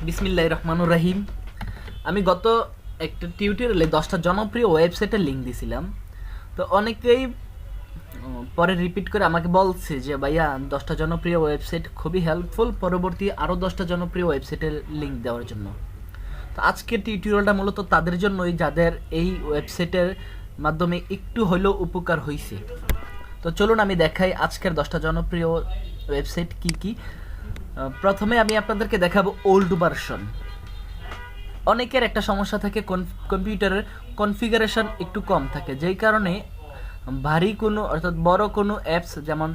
বিসমিল্লাহির রহমানুর রহিম। আমি গত একটা টিউটোরিয়ালে 10টা জনপ্রিয় ওয়েবসাইটের লিঙ্ক দিছিলাম। তো অনেকেই পরে রিপিট করে আমাকে বলছে যে ভাইয়া 10টা জনপ্রিয় ওয়েবসাইট খুবই হেল্পফুল, পরবর্তী আরও 10টা জনপ্রিয় ওয়েবসাইটের লিঙ্ক দেওয়ার জন্য। তো আজকের টিউটোরিয়ালটা মূলত তাদের জন্যই যাদের এই ওয়েবসাইটের মাধ্যমে একটু হলেও উপকার হয়েছে। তো চলুন আমি দেখাই আজকের 10টা জনপ্রিয় ওয়েবসাইট কি কি। প্রথমে আমি আপনাদেরকে দেখাবো ওল্ড ভার্সন। অনেকের একটা সমস্যা থাকে, কম্পিউটারের কনফিগারেশন একটু কম থাকে, যেই কারণে ভারী কোনো অর্থাৎ বড় কোনো অ্যাপস যেমন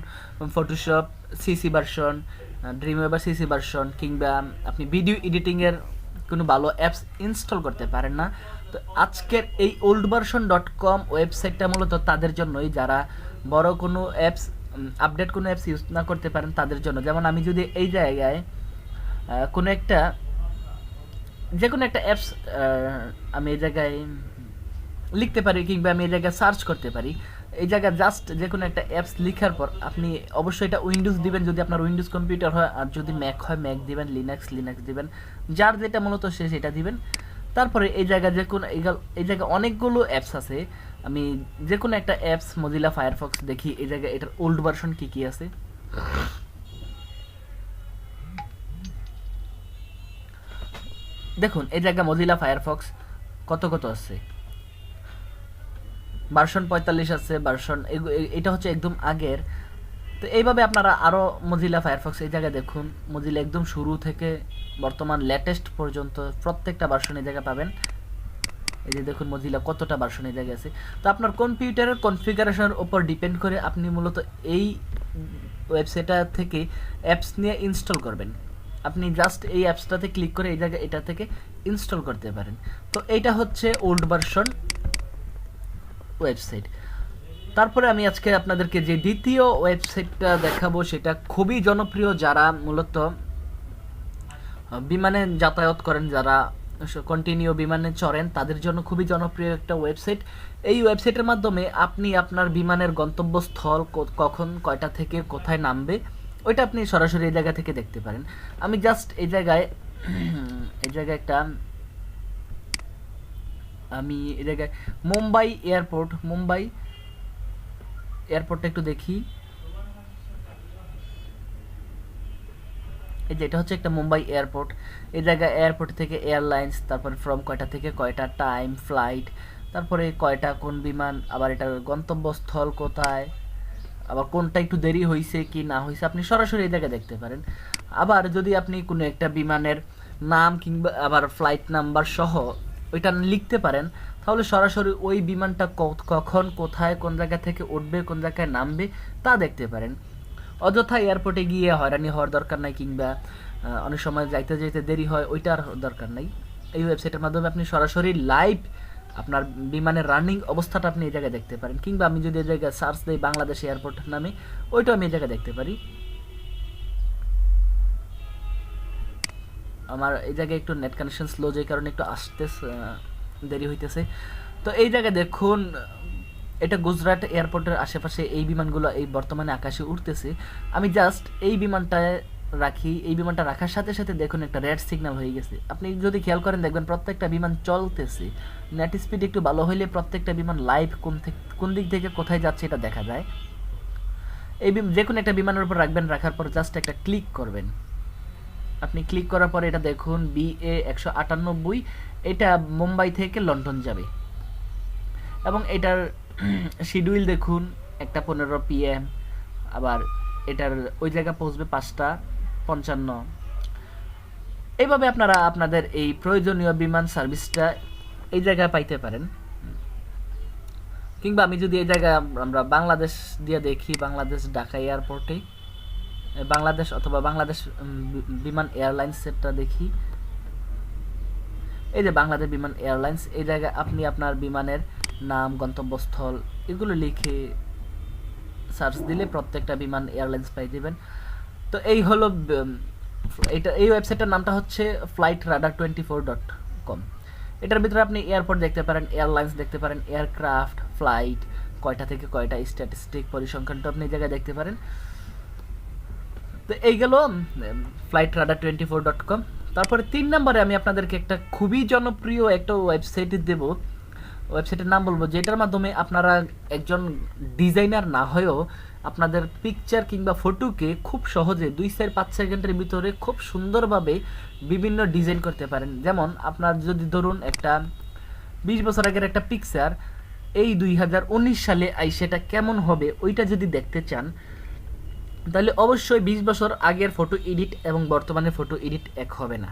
Photoshop CC version, Dreamweaver CC version কিংবা আপনি ভিডিও এডিটিংয়ের কোনো ভালো অ্যাপস ইনস্টল করতে পারেন না। তো আজকের এই oldversion.com ওয়েবসাইটটা মূলত তাদের জন্যই, যারা বড় কোনো অ্যাপস আপডেট কোনো অ্যাপস ইউজ না করতে পারেন তাদের জন্য। যেমন আমি যদি এই জায়গায় কোনো একটা যে কোনো একটা অ্যাপস আমি এই জায়গায় লিখতে পারি কিংবা আমি এই জায়গায় সার্চ করতে পারি, এই জায়গায় জাস্ট যে কোনো একটা অ্যাপস লিখার পর আপনি অবশ্যই এটা উইন্ডোজ দিবেন যদি আপনার উইন্ডোজ কম্পিউটার হয়, আর যদি ম্যাক হয় ম্যাক দিবেন, লিনাক্স দিবেন, যার যেটা মূলত সে সেটা দিবেন। তারপরে এই জায়গায় যে কোনো এই জায়গায় অনেকগুলো অ্যাপস আছে, আমি যে কোনো একটা অ্যাপস মজিলা ফায়ারফক্স দেখি এই জায়গায় এটার ওল্ড ভার্সন কী কী আছে। দেখুন এই জায়গায় মজিলা ফায়ারফক্স কত আছে, ভার্সন 45 আছে, ভার্সন এটা হচ্ছে একদম আগের। তো এইভাবে আপনারা আরও মজিলা ফায়ারফক্স এই জায়গায় দেখুন, মজিলা একদম শুরু থেকে বর্তমান লেটেস্ট পর্যন্ত প্রত্যেকটা ভার্সন এই জায়গায় পাবেন। এই যে দেখুন মজিলা কতটা ভার্সন এই জায়গায় আছে। তো আপনার কম্পিউটারের কনফিগারেশনের উপর ডিপেন্ড করে আপনি মূলত এই ওয়েবসাইটটা থেকে অ্যাপস নিয়ে ইনস্টল করবেন। আপনি জাস্ট এই অ্যাপসটাতে ক্লিক করে এই জায়গায় এটা থেকে ইনস্টল করতে পারেন। তো এইটা হচ্ছে ওল্ড ভার্সন ওয়েবসাইট। তারপরে আমি আজকে আপনাদেরকে যে দ্বিতীয় ওয়েবসাইটটা দেখাবো সেটা খুবই জনপ্রিয়, যারা মূলত বিমানে যাতায়াত করেন, যারা কন্টিনিউ বিমানে চড়েন, তাদের জন্য খুবই জনপ্রিয় একটা ওয়েবসাইট। এই ওয়েবসাইটের মাধ্যমে আপনি আপনার বিমানের গন্তব্যস্থল কখন কয়টা থেকে কোথায় নামবে ওইটা আপনি সরাসরি এই জায়গা থেকে দেখতে পারেন। আমি জাস্ট এই জায়গায় একটা আমি এই জায়গায় মুম্বাই এয়ারপোর্টটা একটু দেখি। এই যে এটা হচ্ছে একটা মুম্বাই এয়ারপোর্ট। এই জায়গায় এয়ারপোর্ট থেকে এয়ারলাইন্স, তারপরে ফ্রম কয়টা থেকে কয়টা, টাইম, ফ্লাইট, তারপরে কয়টা কোন বিমান, আবার এটার গন্তব্যস্থল কোথায়, আবার কোনটা একটু দেরি হয়েছে কি না হয়েছে আপনি সরাসরি এই জায়গায় দেখতে পারেন। আবার যদি আপনি কোনো একটা বিমানের নাম কিংবা আবার ফ্লাইট নাম্বার সহ ওইটা লিখতে পারেন, তাহলে সরাসরি ওই বিমানটা কখন কোথায় কোন জায়গা থেকে উঠবে কোন জায়গায় নামবে তা দেখতে পারেন। অযথা এয়ারপোর্টে গিয়ে হয়রানি হওয়ার দরকার নাই, কিংবা অনেক সময় যাইতে যাইতে দেরি হয়, ওইটার দরকার নাই। এই ওয়েবসাইটের মাধ্যমে আপনি সরাসরি লাইভ আপনার বিমানের রানিং অবস্থাটা আপনি এই জায়গায় দেখতে পারেন। কিংবা আমি যদি এই জায়গায় সার্চ দিই বাংলাদেশ এয়ারপোর্ট নামে, ওইটাও আমি এই জায়গায় দেখতে পারি। আমার এই জায়গায় একটু নেট কানেকশন স্লো, যে কারণে একটু আসতে দেরি হইতেছে। তো এই জায়গায় দেখুন এটা গুজরাট এয়ারপোর্টের আশেপাশে এই বিমানগুলো এই বর্তমানে আকাশে উঠতেছে। আমি জাস্ট এই বিমানটায় রাখি, এই বিমানটা রাখার সাথে সাথে দেখুন একটা রেড সিগন্যাল হয়ে গেছে। আপনি যদি খেয়াল করেন দেখবেন প্রত্যেকটা বিমান চলতেছে। নেট স্পিড একটু ভালো হইলে প্রত্যেকটা বিমান লাইভ কোন দিক থেকে কোথায় যাচ্ছে এটা দেখা যায়। এই যে কোনো একটা বিমানের উপর রাখবেন, রাখার পর জাস্ট একটা ক্লিক করবেন। আপনি ক্লিক করার পরে এটা দেখুন BA 198, এটা মুম্বাই থেকে লন্ডন যাবে এবং এটার শিডিউল দেখুন 1:15 PM, আবার এটার ওই জায়গা পৌঁছবে 5:55। এইভাবে আপনারা আপনাদের এই প্রয়োজনীয় বিমান সার্ভিসটা এই জায়গায় পাইতে পারেন। কিংবা আমি যদি এই জায়গায় আমরা বাংলাদেশ দিয়ে দেখি, বাংলাদেশ ঢাকা এয়ারপোর্টে বাংলাদেশ অথবা বাংলাদেশ বিমান এয়ারলাইন্স সেটটা দেখি। এই যে বাংলাদেশ বিমান এয়ারলাইন্স, এই জায়গায় আপনি আপনার বিমানের নাম, গন্তব্যস্থল এগুলো লিখে সার্চ দিলে প্রত্যেকটা বিমান এয়ারলাইন্স পাই দেবেন। তো এই হলো এই ওয়েবসাইটের নামটা হচ্ছে flightradar24.com। এটার ভিতরে আপনি এয়ারপোর্ট দেখতে পারেন, এয়ারলাইন্স দেখতে পারেন, এয়ারক্রাফট, ফ্লাইট, কয়টা থেকে কয়টা, স্ট্যাটিস্টিক, পরিসংখ্যানটা আপনি এই জায়গায় দেখতে পারেন। তো এই গেল flightradar24.com। তারপরে 3 নম্বরে আমি আপনাদেরকে একটা খুবই জনপ্রিয় একটা ওয়েবসাইট দেব, ওয়েবসাইটের নাম বলবো, যেটার মাধ্যমে আপনারা একজন ডিজাইনার না হয়েও আপনাদের পিকচার কিংবা ফটোকে খুব সহজে 2-5 সেকেন্ডের ভিতরে খুব সুন্দরভাবে বিভিন্ন ডিজাইন করতে পারেন। যেমন আপনার যদি ধরুন একটা 20 বছর আগের একটা পিকচার এই 2019 সালে সেটা কেমন হবে ওইটা যদি দেখতে চান, তাহলে অবশ্যই 20 বছর আগের ফটো এডিট এবং বর্তমানের ফটো এডিট এক হবে না,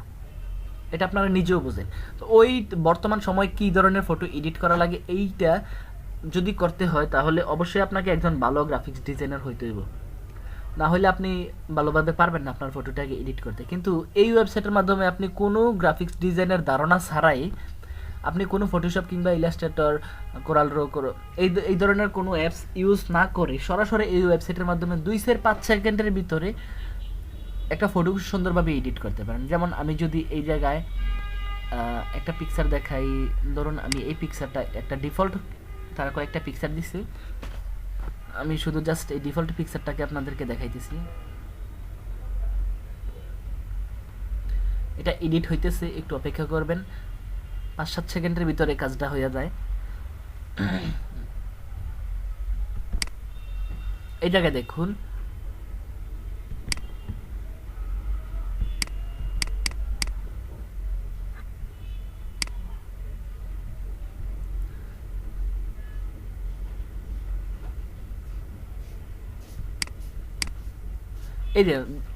এটা আপনারা নিজেও বোঝেন। তো ওই বর্তমান সময় কী ধরনের ফটো এডিট করা লাগে এইটা যদি করতে হয় তাহলে অবশ্যই আপনাকে একজন ভালো গ্রাফিক্স ডিজাইনার হইতে হইব, না হলে আপনি ভালোভাবে পারবেন না আপনার ফটোটাকে এডিট করতে। কিন্তু এই ওয়েবসাইটের মাধ্যমে আপনি কোনো গ্রাফিক্স ডিজাইনের ধারণা ছাড়াই, আপনি কোনো ফটোশপ কিংবা ইলাস্ট্রেটর, কোরাল রো এই ধরনের কোনো অ্যাপস ইউজ না করে সরাসরি এই ওয়েবসাইটের মাধ্যমে 2-5 সেকেন্ডের ভিতরে একটা ফটো সুন্দরভাবে এডিট করতে পারেন। যেমন আমি যদি এই জায়গায় একটা পিকচার দেখাই, ধরুন আমি এই পিকচারটা একটা ডিফল্ট, তারা কয়েকটা পিকচার দিছে, আমি শুধু জাস্ট এই ডিফল্ট পিকচারটাকে আপনাদেরকে দেখাইতেছি। এটা এডিট হইতেছে, একটু অপেক্ষা করবেন, 5-7 সেকেন্ডের ভিতরে কাজটা হয়ে যায়। এই জায়গায় দেখুন,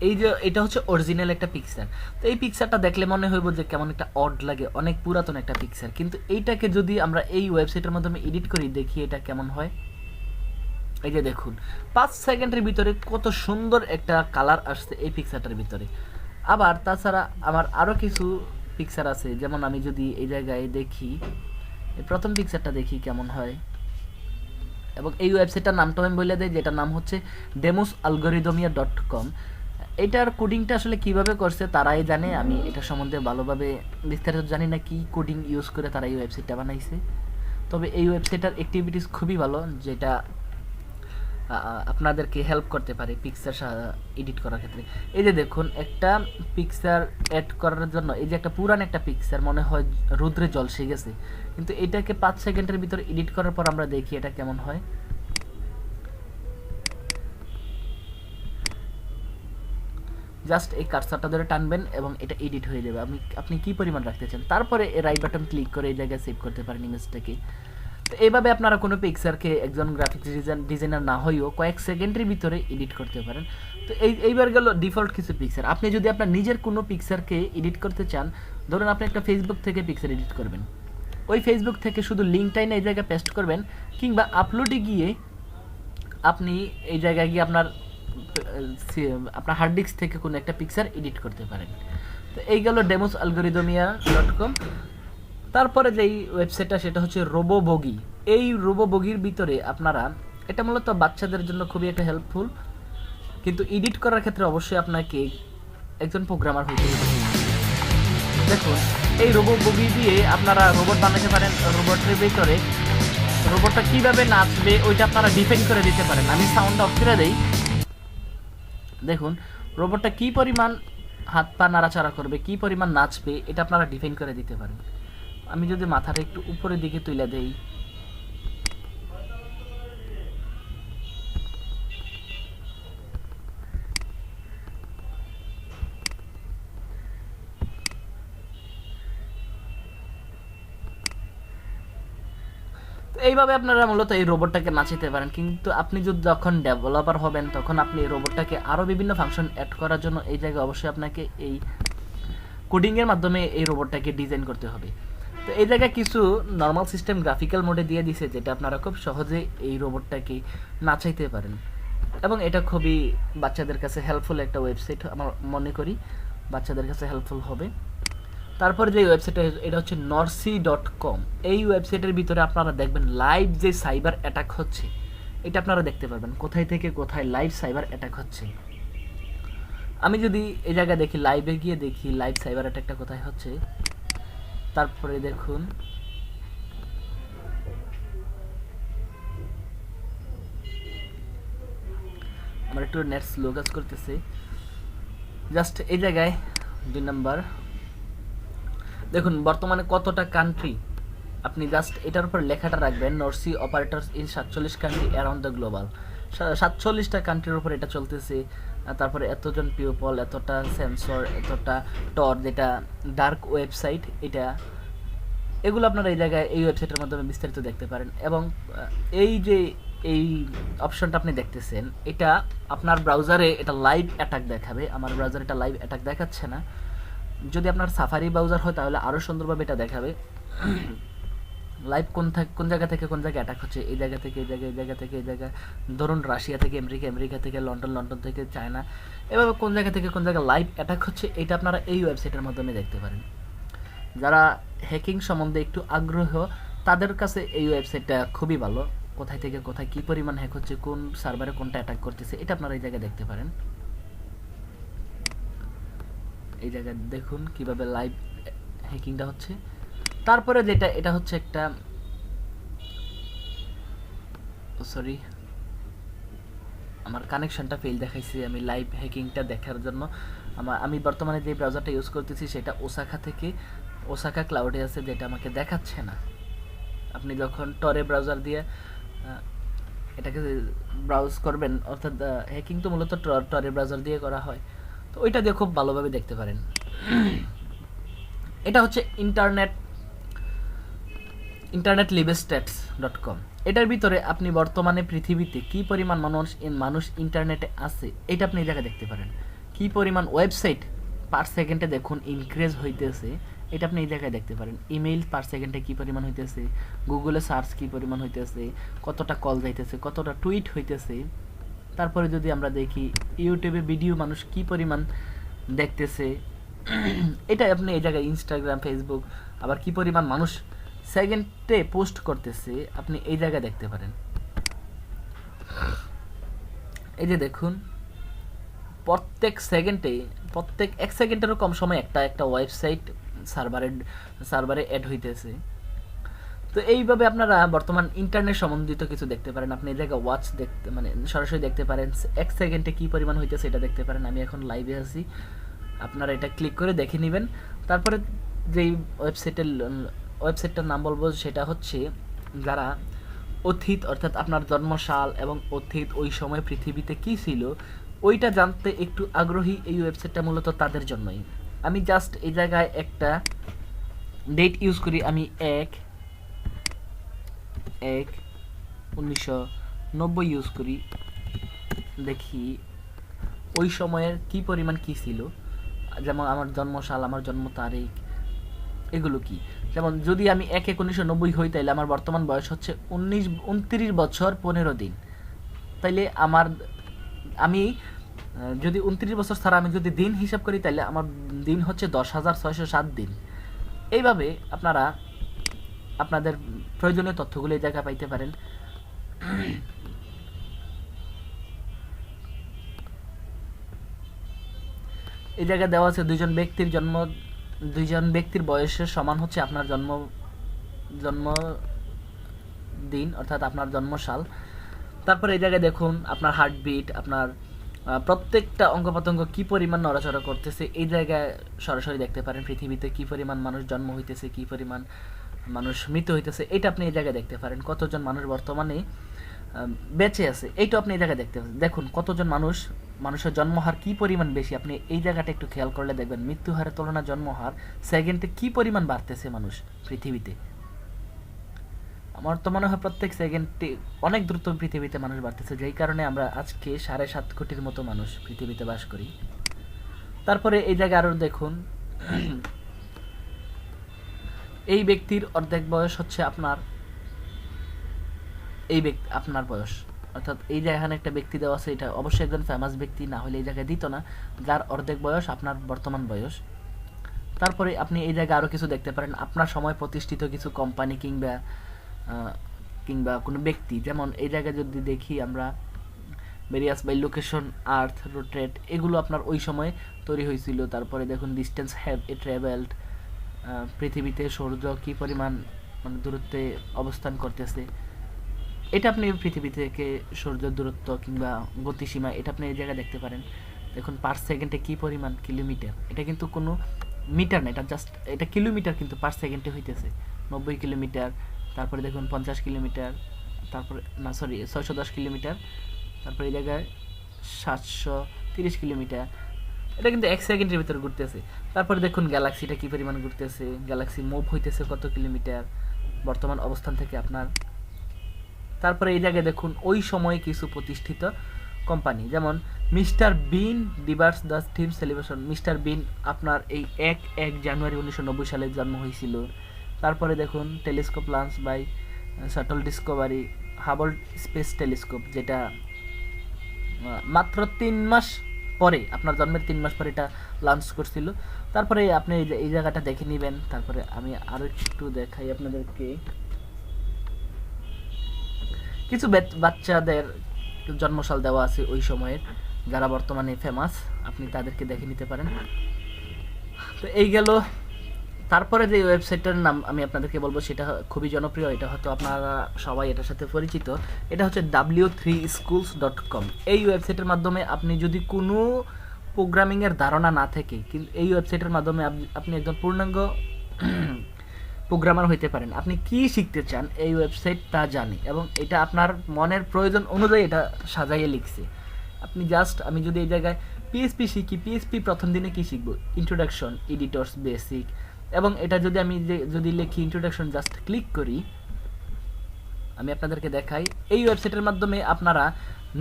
এই যে এটা হচ্ছে অরিজিনাল একটা পিকচার। তো এই পিকচারটা দেখলে মনে হইব যে কেমন একটা অড লাগে, অনেক পুরাতন একটা পিকচার। কিন্তু এইটাকে যদি আমরা এই ওয়েবসাইটের মাধ্যমে এডিট করি, দেখি এটা কেমন হয়। এই যে দেখুন 5 সেকেন্ডের ভিতরে কত সুন্দর একটা কালার আসছে এই পিকচারটার ভিতরে। আবার তাছাড়া আমার আরও কিছু পিকচার আছে, যেমন আমি যদি এই জায়গায় দেখি, এই প্রথম পিকচারটা দেখি কেমন হয়। এবং এই ওয়েবসাইটটার নামটা আমি বলে দিই, যেটার নাম হচ্ছে demosalgoritmia.com। এটার কোডিংটা আসলে কিভাবে করছে তারাই জানে, আমি এটা সম্বন্ধে ভালোভাবে বিস্তারিত জানি না কি কোডিং ইউজ করে তারা এই ওয়েবসাইটটা বানাইছে। তবে এই ওয়েবসাইটটার অ্যাক্টিভিটিস খুবই ভালো, যেটা আপনাদেরকে হেল্প করতে পারে পিকচার এডিট করার ক্ষেত্রে। এই যে দেখুন একটা পিকচার অ্যাড করার জন্য, এই যে একটা পুরান একটা পিকচার মনে হয় রৌদ্রে জলসে গেছে, কিন্তু এটাকে 5 সেকেন্ডের ভিতরে এডিট করার পর আমরা দেখি এটা কেমন হয়। জাস্ট এই কার্সারটা ধরে টানবেন এবং এটা এডিট হয়ে যাবে। আপনি কি পরিমাণ রাখতে চান, তারপরে রাইট বাটন ক্লিক করে এই জায়গায় সেভ করতে পারেন ইমেজটাকে। তো এইভাবে আপনারা কোনো পিকচারকে একজন গ্রাফিক্স ডিজাইনার না হয়েও কয়েক সেকেন্ডের ভিতরে এডিট করতে পারেন। তো এইবার গেল ডিফল্ট কিছু পিকচার। আপনি যদি আপনার নিজের কোনো পিকচারকে এডিট করতে চান, ধরুন আপনি একটা ফেসবুক থেকে পিকচার এডিট করবেন, ওই ফেসবুক থেকে শুধু লিঙ্কটাই না এই জায়গায় পেস্ট করবেন, কিংবা আপলোডে গিয়ে আপনি এই জায়গায় গিয়ে আপনার হার্ড ডিস্ক থেকে কোনো একটা পিকচার এডিট করতে পারেন। তো এই গেল demosalgoritmia.com। তারপরে যেই ওয়েবসাইটটা সেটা হচ্ছে রোবোবগি। এই রোবোবগির ভিতরে আপনারা, এটা মূলত বাচ্চাদের জন্য খুবই একটা হেল্পফুল, কিন্তু এডিট করার ক্ষেত্রে অবশ্যই আপনাকে একজন প্রোগ্রামার হইতে হবে। দেখুন এই রোবোবগি দিয়ে আপনারা রোবট বানাতে পারেন। রোবটের ভিতরে রোবটটা কীভাবে নাচবে ওইটা আপনারা ডিফাইন করে দিতে পারেন। আমি সাউন্ড অফ করে দেই, দেখুন রোবটটা কী পরিমাণ হাত পা নাড়াচাড়া করবে, কী পরিমাণ নাচবে, এটা আপনারা ডিফাইন করে দিতে পারেন। আমি যদি মাথাটা একটু উপরের দিকে তুলে দেই, এইভাবে আপনারা মূলত এই রোবটটাকে নাচাতে পারেন। কিন্তু আপনি যদি যখন ডেভেলপার হবেন তখন আপনি এই রোবটটাকে আরও বিভিন্ন ফাংশন অ্যাড করার জন্য এই জায়গায় অবশ্যই আপনাকে এই কোডিংয়ের মাধ্যমে এই রোবটটাকে ডিজাইন করতে হবে। তো এই জায়গায় কিছু নর্মাল সিস্টেম গ্রাফিক্যাল মোডে দিয়ে দিছে, যেটা আপনারা খুব সহজে এই রোবটটাকে নাচাইতে পারেন। এবং এটা খুবই বাচ্চাদের কাছে হেল্পফুল একটা ওয়েবসাইট, আমার মনে করি বাচ্চাদের কাছে হেল্পফুল হবে। তারপরে যে ওয়েবসাইটটা এটা হচ্ছে norsi.com। এই ওয়েবসাইটের ভিতরে আপনারা দেখবেন লাইভ যে সাইবার অ্যাটাক হচ্ছে এটা আপনারা দেখতে পারবেন, কোথায় থেকে কোথায় লাইভ সাইবার অ্যাটাক হচ্ছে। আমি যদি এই জায়গায় দেখি, লাইভে গিয়ে দেখি লাইভ সাইবার অ্যাটাকটা কোথায় হচ্ছে। তারপরে দেখুন আমার একটু নেট স্লো কাজ করতেছে। জাস্ট এই জায়গায় 2 নাম্বার দেখুন বর্তমানে কতটা কান্ট্রি, আপনি জাস্ট এটার উপর লেখাটা রাখবেন, নর্সি operators in 47 country around the global. 47টা কান্ট্রির উপর এটা চলতেছে। তারপরে এতজন পিপল, এতটা সেন্সর, এতটা টর, যেটা ডার্ক ওয়েবসাইট, এটা এগুলো আপনারা এই জায়গায় এই ওয়েবসাইটের মাধ্যমে বিস্তারিত দেখতে পারেন। এবং এই যে এই অপশনটা আপনি দেখতেছেন, এটা আপনার ব্রাউজারে এটা লাইভ অ্যাটাক দেখাবে। আমার ব্রাউজারে এটা লাইভ অ্যাটাক দেখাচ্ছে না। যদি আপনার সাফারি ব্রাউজার হয় তাহলে আরও সুন্দরভাবে এটা দেখাবে লাইভ কোন জায়গা থেকে কোন জায়গায় অ্যাটাক হচ্ছে, এই জায়গা থেকে এই জায়গায়, এই জায়গা থেকে এই জায়গা, ধরুন রাশিয়া থেকে আমেরিকা, আমেরিকা থেকে লন্ডন, লন্ডন থেকে চায়না, এভাবে কোন জায়গা থেকে কোন জায়গায় লাইভ অ্যাটাক হচ্ছে, এটা আপনারা এই ওয়েবসাইটের মাধ্যমে দেখতে পারেন। যারা হ্যাকিং সম্বন্ধে একটু আগ্রহ, তাদের কাছে এই ওয়েবসাইটটা খুবই ভালো। কোথায় থেকে কোথায় কী পরিমাণ হ্যাক হচ্ছে, কোন সার্ভারে কোনটা অ্যাটাক করতেছে, এটা আপনারা এই জায়গায় দেখতে পারেন। এই জায়গায় দেখুন কিভাবে লাইভ হ্যাকিংটা হচ্ছে। তারপরে যেটা, এটা হচ্ছে একটা, সরি আমার কানেকশনটা ফেল দেখাইছে। আমি লাইভ হ্যাকিংটা দেখার জন্য আমি বর্তমানে যে ব্রাউজারটা ইউজ করতেছি সেটা ওসাকা থেকে, ওসাকা ক্লাউডে আছে, যেটা আমাকে দেখাচ্ছে না। আপনি যখন টরে ব্রাউজার দিয়ে এটাকে ব্রাউজ করবেন, অর্থাৎ হ্যাকিং তো মূলত টরে ব্রাউজার দিয়ে করা হয়, তো ওইটা দিয়ে খুব ভালোভাবে দেখতে পারেন। এটা হচ্ছে internetlibestat's.com। এটার ভিতরে আপনি বর্তমানে পৃথিবীতে কি পরিমাণ মানুষ ইন্টারনেটে আছে, এটা আপনি এই জায়গায় দেখতে পারেন। কি পরিমাণ ওয়েবসাইট পার সেকেন্ডে দেখুন ইনক্রিজ হইতেছে, এটা আপনি এই জায়গায় দেখতে পারেন। ইমেইল পার সেকেন্ডে কি পরিমাণ হইতেছে, গুগলে সার্চ কি পরিমাণ হইতেছে, কতটা কল যাইতেছে, কতটা টুইট হইতেছে। তারপরে যদি আমরা দেখি ইউটিউবে ভিডিও মানুষ কি পরিমাণ দেখতেছে, এটা আপনি এই জায়গায় ইনস্টাগ্রাম, ফেসবুক, আবার কি পরিমাণ মানুষ সেকেন্ডে পোস্ট করতেছে, আপনি এই জায়গায় দেখতে পারেন। এই যে দেখুন প্রত্যেক এক সেকেন্ডেরও কম সময় একটা ওয়েবসাইট সার্ভারে অ্যাড হইতেছে। তো এইভাবে আপনারা বর্তমান ইন্টারনেট সম্বন্ধিত কিছু দেখতে পারেন। আপনি এই জায়গায় ওয়াচ দেখতে, মানে সরাসরি দেখতে পারেন, এক সেকেন্ডে কী পরিমাণ হইতেছে এটা দেখতে পারেন। আমি এখন লাইভে আছি, আপনারা এটা ক্লিক করে দেখে নেবেন। তারপরে যেই ওয়েবসাইটটার নাম বলবো সেটা হচ্ছে, যারা অতীত অর্থাৎ আপনার জন্মসাল এবং অতীত ওই সময় পৃথিবীতে কী ছিল ওইটা জানতে একটু আগ্রহী, এই ওয়েবসাইটটা মূলত তাদের জন্যই। আমি জাস্ট এই জায়গায় একটা ডেট ইউজ করি, আমি 1/1/1990 ইউজ করি, দেখি ওই সময়ের কি পরিমাণ কী ছিল, যেমন আমার জন্মসাল, আমার জন্ম তারিখ, এগুলো কি। যেমন যদি আমি 1/1/1990 হই, তাইলে আমার বর্তমান বয়স হচ্ছে 29 বছর 15 দিন। তাইলে আমি যদি 29 বছর ছাড়া আমি যদি দিন হিসাব করি, তাইলে আমার দিন হচ্ছে 10,607 দিন। এইভাবে আপনারা আপনাদের প্রয়োজনীয় তথ্যগুলো এই জায়গায় পাইতে পারেন। এই জায়গায় দেওয়া আছে দুইজন ব্যক্তির বয়সের সমান হচ্ছে আপনার জন্ম দিন, অর্থাৎ আপনার জন্মসাল। তারপরে এই জায়গায় দেখুন আপনার হার্টবিট, আপনার প্রত্যেকটা অঙ্গ প্রত্যঙ্গ কী পরিমাণ নড়াচড়া করতেছে, এই জায়গায় সরাসরি দেখতে পারেন। পৃথিবীতে কী পরিমাণ মানুষ জন্ম হইতেছে, কী পরিমাণ মানুষ মৃত্যু হইতেছে, এটা আপনি এই জায়গায় দেখতে পারেন। কতজন মানুষ বর্তমানে বেঁচে আছে, এইটা আপনি এই জায়গায় দেখতে পারেন। দেখুন কতজন মানুষের জন্মহার কী পরিমাণ বেশি, আপনি এই জায়গাটা একটু খেয়াল করলে দেখবেন মৃত্যু হারের তুলনায় জন্মহার সেকেন্ডে কী পরিমাণ বাড়তেছে মানুষ পৃথিবীতে। আমার তো মনে হয় প্রত্যেক সেকেন্ডে অনেক দ্রুত পৃথিবীতে মানুষ বাড়তেছে, যেই কারণে আমরা আজকে 7.5 কোটির মতো মানুষ পৃথিবীতে বাস করি। তারপরে এই জায়গায় আরও দেখুন, এই ব্যক্তির অর্ধেক বয়স হচ্ছে আপনার বয়স, অর্থাৎ এই যে এখানে একটা ব্যক্তি দেওয়া আছে, এটা অবশ্যই একজন ফেমাস ব্যক্তি, না হলে এই জায়গায় দিত না, যার অর্ধেক বয়স আপনার বর্তমান বয়স। তারপরে আপনি এই জায়গায় আরও কিছু দেখতে পারেন, আপনার সময় প্রতিষ্ঠিত কিছু কোম্পানি কিংবা কোনো ব্যক্তি। যেমন এই জায়গায় যদি দেখি আমরা various by location, earth rotate, এগুলো আপনার ওই সময় তৈরি হয়েছিল। তারপরে দেখুন ডিস্টেন্স হ্যাভ এ ট্রাভেলড, পৃথিবীতে সূর্য কী পরিমাণ মানে দূরত্বে অবস্থান করতেছে, এটা আপনি পৃথিবী থেকে সূর্যের দূরত্ব কিংবা গতিসীমা, এটা আপনি এই জায়গায় দেখতে পারেন। দেখুন পার সেকেন্ডে কী পরিমাণ কিলোমিটার, এটা কিন্তু কোনো মিটার না, এটা জাস্ট এটা কিলোমিটার কিন্তু পার সেকেন্ডে হইতেছে। 90 কিলোমিটার, তারপরে দেখুন 50 কিলোমিটার, তারপরে না সরি 610 কিলোমিটার, তারপরে এই জায়গায় 730 কিলোমিটার। এটা কিন্তু 1 সেকেন্ডের ভিতরে ঘুরতেছে। তারপরে দেখুন গ্যালাক্সিটা কী পরিমাণ ঘুরতেছে, গ্যালাক্সি মুভ হইতেছে কত কিলোমিটার বর্তমান অবস্থান থেকে আপনার। তারপরে এই জায়গায় দেখুন ওই সময়ে কিছু প্রতিষ্ঠিত কোম্পানি, যেমন Mister Bean diverse the theme celebration. Mister Bean আপনার এই 1 জানুয়ারি 1990 সালে জন্ম হয়েছিল। তারপরে দেখুন telescope launch by shuttle Discovery, Hubble space telescope, যেটা মাত্র 3 মাস পরে, আপনার জন্মের 3 মাস পরে এটা লঞ্চ করছিল। তারপরে আপনি এই জায়গাটা দেখে নেবেন। তারপরে আমি আরও একটু দেখাই আপনাদেরকে, কিছু বাচ্চাদের জন্মসাল দেওয়া আছে ওই সময়ের, যারা বর্তমানে ফেমাস, আপনি তাদেরকে দেখে নিতে পারেন। তো এই গেল। তারপরে যে ওয়েবসাইটটার নাম আমি আপনাদেরকে বলবো সেটা খুবই জনপ্রিয়, এটা হয়তো আপনারা সবাই এটার সাথে পরিচিত। এটা হচ্ছে w3schools.com। এই ওয়েবসাইটের মাধ্যমে আপনি যদি কোনো প্রোগ্রামিংয়ের ধারণা না থাকে, কিন্তু এই ওয়েবসাইটের মাধ্যমে আপনি একজন পূর্ণাঙ্গ প্রোগ্রামার হইতে পারেন। আপনি কি শিখতে চান এই ওয়েবসাইট তা জানে, এবং এটা আপনার মনের প্রয়োজন অনুযায়ী এটা সাজাইয়ে লিখছে। আপনি জাস্ট, আমি যদি এই জায়গায় পিএসপি শিখি, পিএসপি প্রথম দিনে কি শিখবো, ইন্ট্রোডাকশন, এডিটরস বেসিক, এবং এটা যদি আমি যদি লিখি ইন্ট্রোডাকশন, জাস্ট ক্লিক করি, আমি আপনাদেরকে দেখাই। এই ওয়েবসাইটের মাধ্যমে আপনারা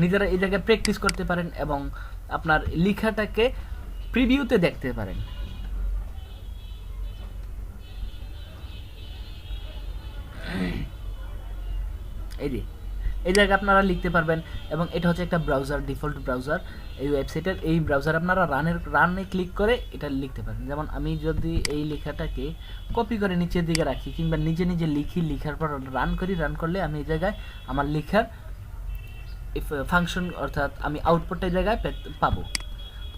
নিজেরা এই জায়গায় প্র্যাকটিস করতে পারেন এবং আপনার লেখাটাকে প্রিভিউতে দেখতে পারেন। এই জায়গায় আপনারা লিখতে পারবেন, এবং এটা হচ্ছে একটা ব্রাউজার, ডিফল্ট ব্রাউজার এই ওয়েবসাইটের। এই ব্রাউজার আপনারা রানে ক্লিক করে এটা লিখতে পারেন। যেমন আমি যদি এই লেখাটাকে কপি করে নিচের দিকে রাখি, কিংবা নিজে নিজে লিখার পর রান করি, রান করলে আমি এই জায়গায় আমার লেখার ফাংশন, অর্থাৎ আমি আউটপুটটা এই জায়গায় পাবো।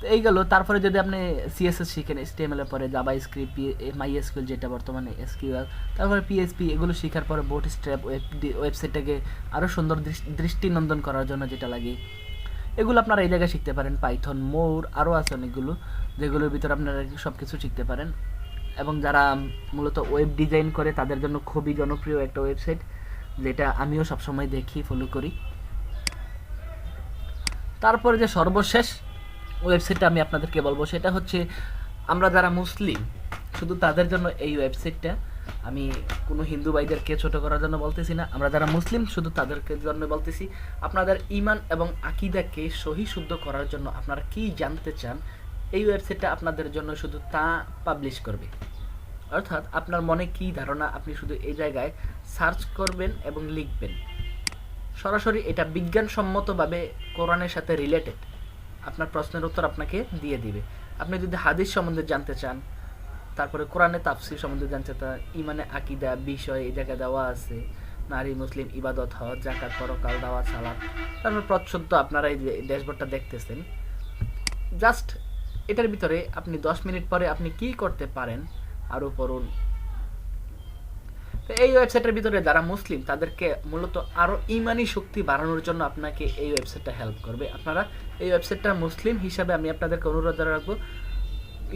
তো এই গেল। তারপরে যদি আপনি সিএসএস শিখেন, HTML এর পরে জাভা স্ক্রিপ্ট, মাইএসকিউএল যেটা বর্তমানে এসকিউএল, তারপরে পিএইচপি, এগুলো শেখার পরে বুটস্ট্র্যাপ ওয়েবসাইটটাকে আরও সুন্দর দৃষ্টিনন্দন করার জন্য যেটা লাগে, এগুলো আপনারা এই জায়গায় শিখতে পারেন। পাইথন, মোর, আরও আছে অনেকগুলো, যেগুলোর ভিতরে আপনারা সব কিছু শিখতে পারেন। এবং যারা মূলত ওয়েব ডিজাইন করে তাদের জন্য খুবই জনপ্রিয় একটা ওয়েবসাইট, যেটা আমিও সবসময় দেখি, ফলো করি। তারপরে যে সর্বশেষ ওয়েবসাইটটা আমি আপনাদেরকে বলবো সেটা হচ্ছে, আমরা যারা মুসলিম শুধু তাদের জন্য এই ওয়েবসাইটটা। আমি কোনো হিন্দু ভাইদেরকে ছোট করার জন্য বলতেছি না, আমরা যারা মুসলিম শুধু তাদেরকে জন্য বলতেছি। আপনাদের ঈমান এবং আকীদাকে সহি শুদ্ধ করার জন্য আপনারা কি জানতে চান, এই ওয়েবসাইটটা আপনাদের জন্য শুধু তা পাবলিশ করবে। অর্থাৎ আপনার মনে কি ধারণা, আপনি শুধু এই জায়গায় সার্চ করবেন এবং লিখবেন। সরাসরি এটা বিজ্ঞানসম্মতভাবে কোরআনের সাথে রিলেটেড আপনার প্রশ্নের উত্তর আপনাকে দিয়ে দিবে। আপনি যদি হাদিস সম্বন্ধে জানতে চান, তারপরে কোরআনে তাফসীর সম্বন্ধে জানতে চান, ইমানে আকীদা বিষয় এই জায়গায় দেওয়া আছে, নারী মুসলিম, ইবাদত, হজ, যাকাত, পরকাল, দাওয়াত, সালাত, তারপর প্রচ্ছদ আপনারা এই যে ড্যাশবোর্ডটা দেখতেছেন। জাস্ট এটার ভিতরে আপনি 10 মিনিট পরে আপনি কি করতে পারেন আরও পড়ুন। তো এই ওয়েবসাইটের ভিতরে যারা মুসলিম তাদেরকে মূলত আরও ইমানি শক্তি বাড়ানোর জন্য আপনাকে এই ওয়েবসাইটটা হেল্প করবে। আপনারা এই ওয়েবসাইটটা মুসলিম হিসাবে আমি আপনাদেরকে অনুরোধ রাখবো,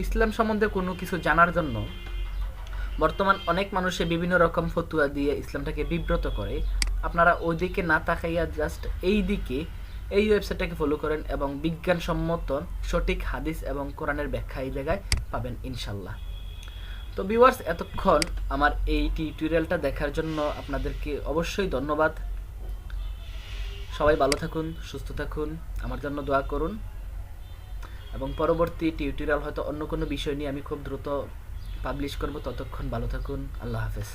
ইসলাম সম্বন্ধে কোনো কিছু জানার জন্য। বর্তমান অনেক মানুষে বিভিন্ন রকম ফতুয়া দিয়ে ইসলামটাকে বিব্রত করে, আপনারা ওই দিকে না তাকাইয়া জাস্ট এই দিকে এই ওয়েবসাইটটাকে ফলো করেন, এবং বিজ্ঞানসম্মত সঠিক হাদিস এবং কোরআনের ব্যাখ্যা এই জায়গায় পাবেন ইনশাল্লাহ। তো ভিউয়ার্স, এতক্ষণ আমার এই টিউটোরিয়ালটা দেখার জন্য আপনাদেরকে অবশ্যই ধন্যবাদ। সবাই ভালো থাকুন, সুস্থ থাকুন, আমার জন্য দোয়া করুন, এবং পরবর্তী টিউটোরিয়াল হয়তো অন্য কোনো বিষয় নিয়ে আমি খুব দ্রুত পাবলিশ করব। ততক্ষণ ভালো থাকুন, আল্লাহ হাফেজ।